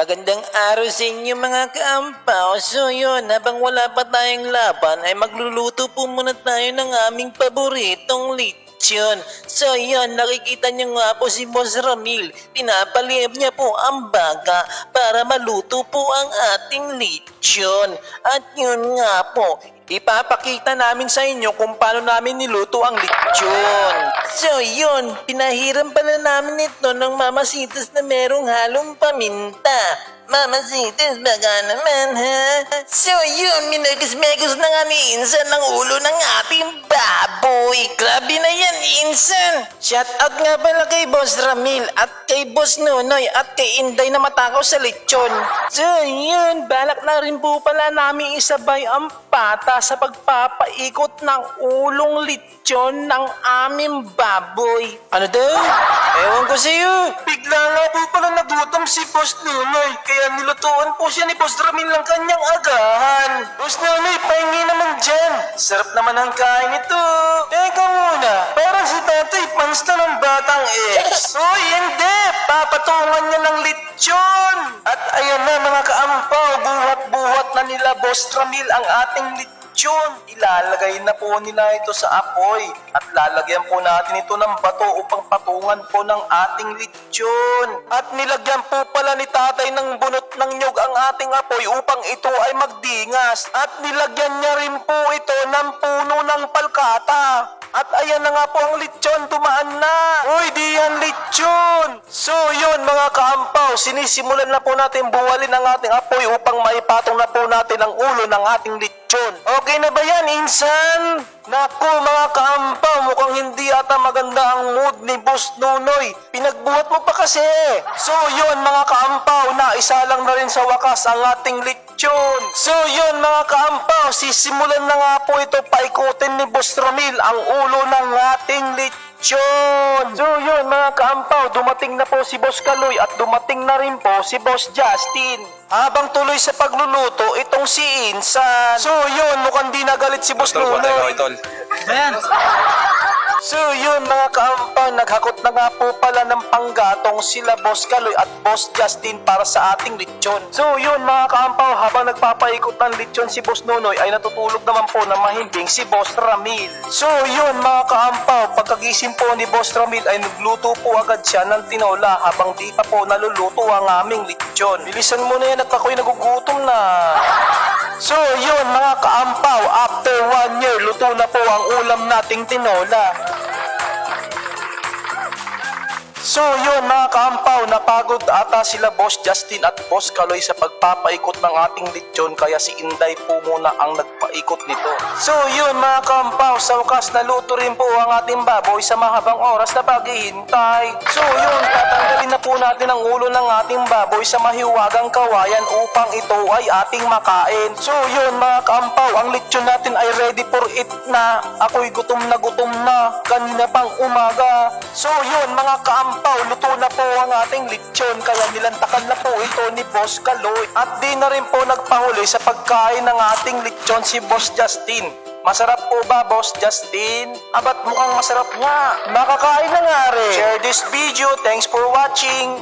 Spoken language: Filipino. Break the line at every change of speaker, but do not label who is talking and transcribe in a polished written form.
Magandang araw sa inyo mga kaampaw. So yun, habang wala pa tayong laban ay magluluto po muna tayo ng aming paboritong lechon. So yun, nakikita niyo nga po si Boss Ramil. Pinapaliyab niya po ang baga para maluto po ang ating lechon. At yun nga po, ipapakita namin sa inyo kung paano namin niluto ang lechon. So yun, pinahiram pala namin ito ng mamasitas na merong halong paminta. Mamasitas, baga naman ha? So yun, minagis-megos na nga ni Insan ng ulo ng ating baboy. Grabe na yan, Insan! Shout out nga pala kay Boss Ramil at kay Boss Nonoy at kay Inday na matakaw sa lechon. So yun, balak na rin po pala namin isabay ang pata sa pagpapaikot ng ulong lechon ng aming baboy. Ano daw? Ewan ko sa'yo.
Bigla nga po pala nagutom si Boss Nonoy, kaya nilutuan po siya ni Boss Ramil ng kanyang agahan. Boss Nonoy, pahingi naman dyan. Sarap naman ang kain ito. Teka muna, parang si tatay pans na ng batang ex. Uy, hindi! Papatungan niya ng lechon. At ayan na mga kaampaw, buhat-buhat na nila Boss Ramil ang ating lechon. Ilalagay na po nila ito sa apoy at lalagyan po natin ito ng bato upang patungan po ng ating lechon. At nilagyan po pala ni tatay ng bunot ng nyug ang ating apoy upang ito ay magdingas. At nilagyan niya rin po ito ng puno ng palkata. At ayan na nga po ang lechon, dumaan na. Uy, di yan lechon. So yun mga kaampaw, sinisimulan na po natin buwalin ang ating apoy upang maipatong na po natin ang ulo ng ating lechon. Okay na ba yan, Insan? Naku mga kaampaw, mukhang hindi ata maganda ang mood ni Boss Nonoy. Pinagbuhat mo pa kasi. So yun mga kaampaw, naisalang na rin sa wakas ang ating lechon. So yun mga kaampaw, sisimulan na nga po ito paikutin ni Boss Ramil ang ulo ng ating lechon. So yun mga kaampaw, dumating na po si Boss Kaloy at dumating na rin po si Boss Justin. Habang tuloy sa pagluluto, itong si Insan. So yun, mukhang di nagalit si Boss Nonoy.
Ayan.
So yun mga kaampaw, naghakot na nga po pala ng panggatong sila Boss Kaloy at Boss Justin para sa ating lechon. So yun mga kaampaw, habang nagpapaikot ng lechon si Boss Nonoy ay natutulog naman po na mahimbing si Boss Ramil. So yun mga kaampaw, pagkagising po ni Boss Ramil ay nagluto po agad siya ng tinola habang di pa po naluluto ang aming lechon. Bilisan mo na yan at ako'y nagugutom na. So yun mga kaampaw, after 1 year, luto na po ang ulam nating tinola. So yun mga kaampaw, napagod ata sila Boss Justin at Boss Kaloy sa pagpapaikot ng ating lechon kaya si Inday po muna ang nagpaikot nito. So yun mga kaampaw, sa wakas naluto rin po ang ating baboy sa mahabang oras na paghihintay. So yun, tatanggalin na po natin ang ulo ng ating baboy sa mahiwagang kawayan upang ito ay ating makain. So yun mga kaampaw, ang lechon natin ay ready for it na. Ako'y gutom na kanina pang umaga. So yun mga kaampaw, luto na po ang ating lechon kaya nilantakan na po ito ni Boss Kaloy. At di na rin po nagpahuli sa pagkain ng ating lechon si Boss Justin. Masarap po ba Boss Justin? Abat mukhang masarap nga. Makakain na nga rin. Share this video. Thanks for watching.